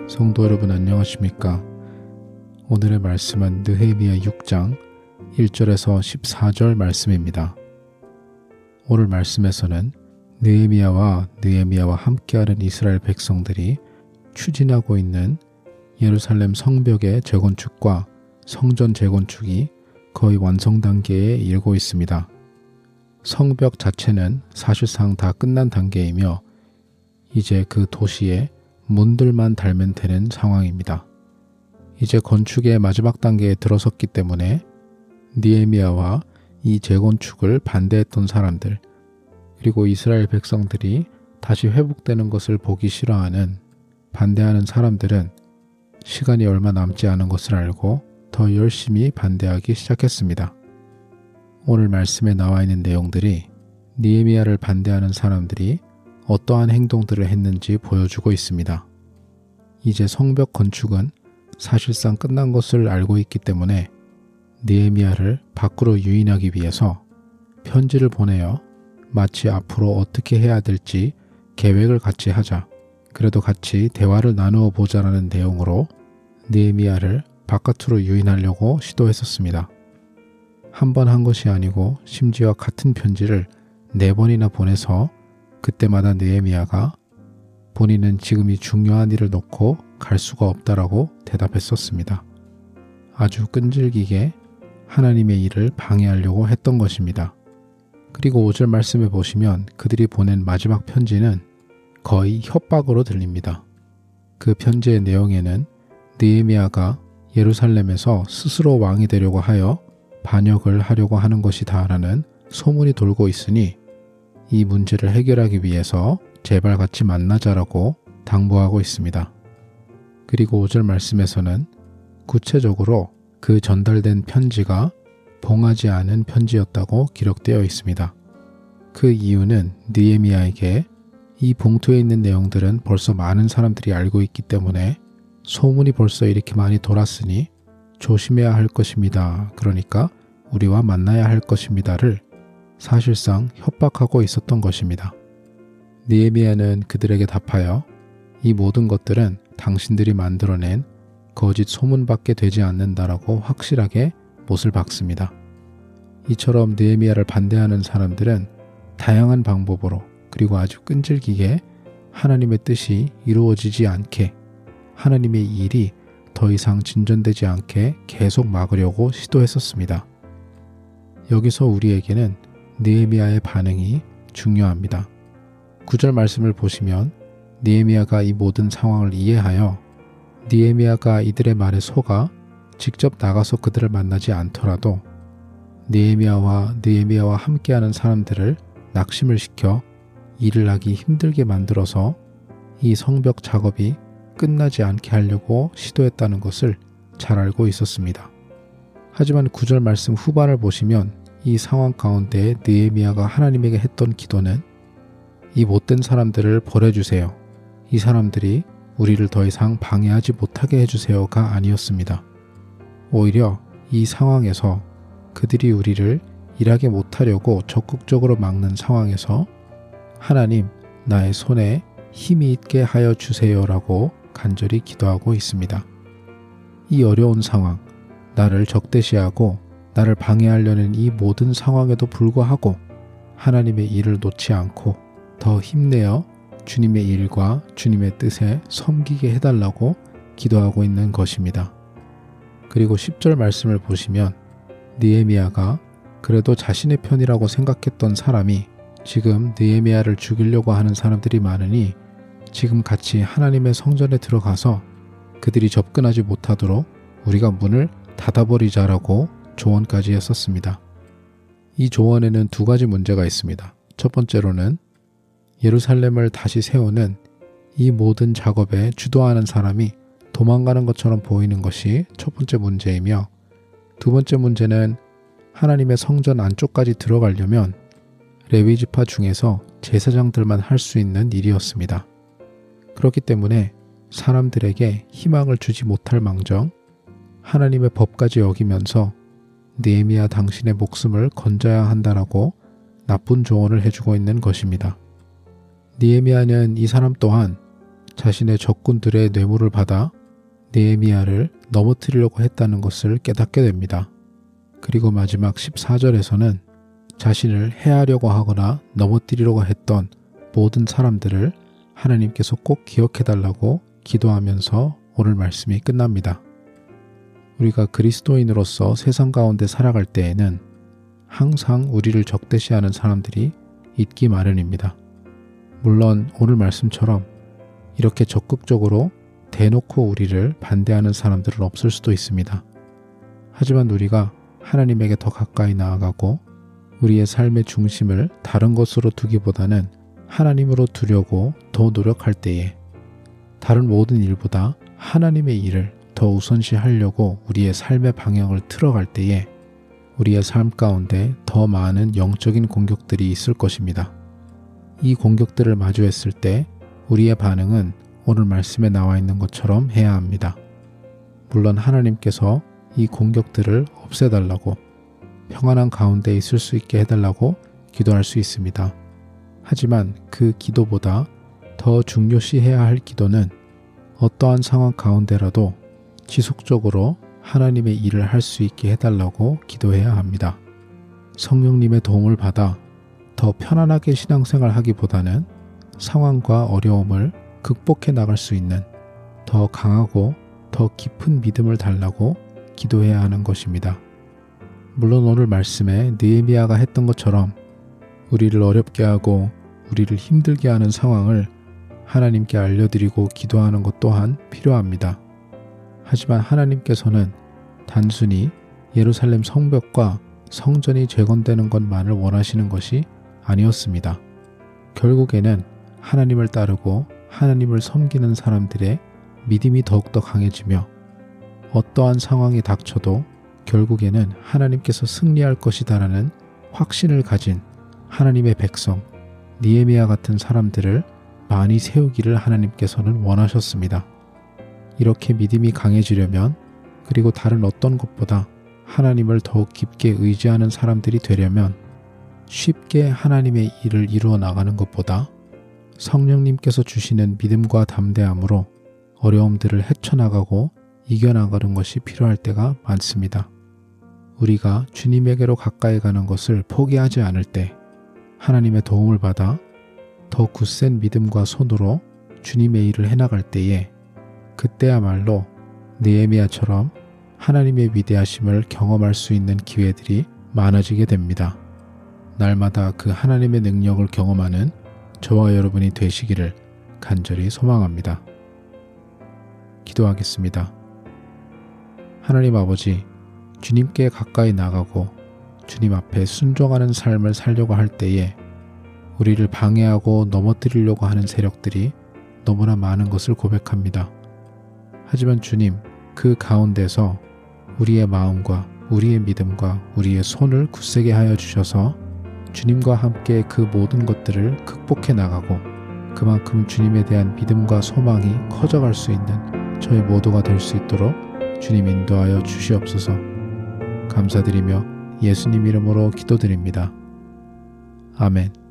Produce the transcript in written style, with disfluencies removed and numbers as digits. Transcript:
성도 여러분 안녕하십니까? 오늘의 말씀은 느헤미야 6장 1절에서 14절 말씀입니다. 오늘 말씀에서는 느헤미야와 함께하는 이스라엘 백성들이 추진하고 있는 예루살렘 성벽의 재건축과 성전 재건축이 거의 완성 단계에 이르고 있습니다. 성벽 자체는 사실상 다 끝난 단계이며 이제 그 도시에 문들만 달면 되는 상황입니다. 이제 건축의 마지막 단계에 들어섰기 때문에 느헤미야와 이 재건축을 반대했던 사람들, 그리고 이스라엘 백성들이 다시 회복되는 것을 보기 싫어하는 반대하는 사람들은 시간이 얼마 남지 않은 것을 알고 더 열심히 반대하기 시작했습니다. 오늘 말씀에 나와 있는 내용들이 느헤미야를 반대하는 사람들이 어떠한 행동들을 했는지 보여주고 있습니다. 이제 성벽 건축은 사실상 끝난 것을 알고 있기 때문에 느헤미야를 밖으로 유인하기 위해서 편지를 보내어 마치 앞으로 어떻게 해야 될지 계획을 같이 하자, 그래도 같이 대화를 나누어 보자라는 내용으로 느헤미야를 바깥으로 유인하려고 시도했었습니다. 한 번 한 것이 아니고 심지어 같은 편지를 4번이나 보내서 그때마다 느헤미야가 본인은 지금이 중요한 일을 놓고 갈 수가 없다라고 대답했었습니다. 아주 끈질기게 하나님의 일을 방해하려고 했던 것입니다. 그리고 5절 말씀에 보시면 그들이 보낸 마지막 편지는 거의 협박으로 들립니다. 그 편지의 내용에는 느헤미야가 예루살렘에서 스스로 왕이 되려고 하여 반역을 하려고 하는 것이다라는 소문이 돌고 있으니 이 문제를 해결하기 위해서 제발 같이 만나자라고 당부하고 있습니다. 그리고 5절 말씀에서는 구체적으로 그 전달된 편지가 봉하지 않은 편지였다고 기록되어 있습니다. 그 이유는 느헤미야에게 이 봉투에 있는 내용들은 벌써 많은 사람들이 알고 있기 때문에 소문이 벌써 이렇게 많이 돌았으니 조심해야 할 것입니다. 그러니까 우리와 만나야 할 것입니다를 사실상 협박하고 있었던 것입니다. 느헤미야는 그들에게 답하여 이 모든 것들은 당신들이 만들어낸 거짓 소문밖에 되지 않는다라고 확실하게 못을 박습니다. 이처럼 느헤미야를 반대하는 사람들은 다양한 방법으로 그리고 아주 끈질기게 하나님의 뜻이 이루어지지 않게, 하나님의 일이 더 이상 진전되지 않게 계속 막으려고 시도했었습니다. 여기서 우리에게는 느헤미야의 반응이 중요합니다. 9절 말씀을 보시면 느헤미야가 이 모든 상황을 이해하여 느헤미야가 이들의 말에 속아 직접 나가서 그들을 만나지 않더라도 느헤미야와 함께하는 사람들을 낙심을 시켜 일을 하기 힘들게 만들어서 이 성벽 작업이 끝나지 않게 하려고 시도했다는 것을 잘 알고 있었습니다. 하지만 9절 말씀 후반을 보시면 이 상황 가운데 느헤미야가 하나님에게 했던 기도는 이 못된 사람들을 벌해주세요. 이 사람들이 우리를 더 이상 방해하지 못하게 해주세요가 아니었습니다. 오히려 이 상황에서 그들이 우리를 일하게 못하려고 적극적으로 막는 상황에서 하나님, 나의 손에 힘이 있게 하여 주세요라고 간절히 기도하고 있습니다. 이 어려운 상황, 나를 적대시하고 나를 방해하려는 이 모든 상황에도 불구하고 하나님의 일을 놓지 않고 더 힘내어 주님의 일과 주님의 뜻에 섬기게 해달라고 기도하고 있는 것입니다. 그리고 10절 말씀을 보시면 느헤미야가 그래도 자신의 편이라고 생각했던 사람이 지금 느헤미야를 죽이려고 하는 사람들이 많으니 지금 같이 하나님의 성전에 들어가서 그들이 접근하지 못하도록 우리가 문을 닫아버리자라고 조언까지 했었습니다. 이 조언에는 2가지 문제가 있습니다. 첫 번째로는 예루살렘을 다시 세우는 이 모든 작업에 주도하는 사람이 도망가는 것처럼 보이는 것이 첫 번째 문제이며, 2번째 문제는 하나님의 성전 안쪽까지 들어가려면 레위지파 중에서 제사장들만 할 수 있는 일이었습니다. 그렇기 때문에 사람들에게 희망을 주지 못할 망정 하나님의 법까지 어기면서 느헤미야 당신의 목숨을 건져야 한다라고 나쁜 조언을 해주고 있는 것입니다. 느헤미야는 이 사람 또한 자신의 적군들의 뇌물을 받아 느헤미야를 넘어뜨리려고 했다는 것을 깨닫게 됩니다. 그리고 마지막 14절에서는 자신을 해하려고 하거나 넘어뜨리려고 했던 모든 사람들을 하나님께서 꼭 기억해달라고 기도하면서 오늘 말씀이 끝납니다. 우리가 그리스도인으로서 세상 가운데 살아갈 때에는 항상 우리를 적대시하는 사람들이 있기 마련입니다. 물론 오늘 말씀처럼 이렇게 적극적으로 대놓고 우리를 반대하는 사람들은 없을 수도 있습니다. 하지만 우리가 하나님에게 더 가까이 나아가고 우리의 삶의 중심을 다른 것으로 두기보다는 하나님으로 두려고 더 노력할 때에 다른 모든 일보다 하나님의 일을 더 우선시하려고 우리의 삶의 방향을 틀어갈 때에 우리의 삶 가운데 더 많은 영적인 공격들이 있을 것입니다. 이 공격들을 마주했을 때 우리의 반응은 오늘 말씀에 나와 있는 것처럼 해야 합니다. 물론 하나님께서 이 공격들을 없애달라고 평안한 가운데 있을 수 있게 해달라고 기도할 수 있습니다. 하지만 그 기도보다 더 중요시해야 할 기도는 어떠한 상황 가운데라도 지속적으로 하나님의 일을 할 수 있게 해달라고 기도해야 합니다. 성령님의 도움을 받아 더 편안하게 신앙생활 하기보다는 상황과 어려움을 극복해 나갈 수 있는 더 강하고 더 깊은 믿음을 달라고 기도해야 하는 것입니다. 물론 오늘 말씀에 느헤미야가 했던 것처럼 우리를 어렵게 하고 우리를 힘들게 하는 상황을 하나님께 알려드리고 기도하는 것 또한 필요합니다. 하지만 하나님께서는 단순히 예루살렘 성벽과 성전이 재건되는 것만을 원하시는 것이 아니었습니다. 결국에는 하나님을 따르고 하나님을 섬기는 사람들의 믿음이 더욱더 강해지며 어떠한 상황이 닥쳐도 결국에는 하나님께서 승리할 것이다라는 확신을 가진 하나님의 백성 느헤미야 같은 사람들을 많이 세우기를 하나님께서는 원하셨습니다. 이렇게 믿음이 강해지려면 그리고 다른 어떤 것보다 하나님을 더욱 깊게 의지하는 사람들이 되려면 쉽게 하나님의 일을 이루어 나가는 것보다 성령님께서 주시는 믿음과 담대함으로 어려움들을 헤쳐나가고 이겨나가는 것이 필요할 때가 많습니다. 우리가 주님에게로 가까이 가는 것을 포기하지 않을 때 하나님의 도움을 받아 더 굳센 믿음과 손으로 주님의 일을 해나갈 때에 그때야말로 느헤미야처럼 하나님의 위대하심을 경험할 수 있는 기회들이 많아지게 됩니다. 날마다 그 하나님의 능력을 경험하는 저와 여러분이 되시기를 간절히 소망합니다. 기도하겠습니다. 하나님 아버지, 주님께 가까이 나가고 주님 앞에 순종하는 삶을 살려고 할 때에 우리를 방해하고 넘어뜨리려고 하는 세력들이 너무나 많은 것을 고백합니다. 하지만 주님, 그 가운데서 우리의 마음과 우리의 믿음과 우리의 손을 굳세게 하여 주셔서 주님과 함께 그 모든 것들을 극복해 나가고 그만큼 주님에 대한 믿음과 소망이 커져갈 수 있는 저희 모두가 될 수 있도록 주님 인도하여 주시옵소서. 감사드리며 예수님 이름으로 기도드립니다. 아멘.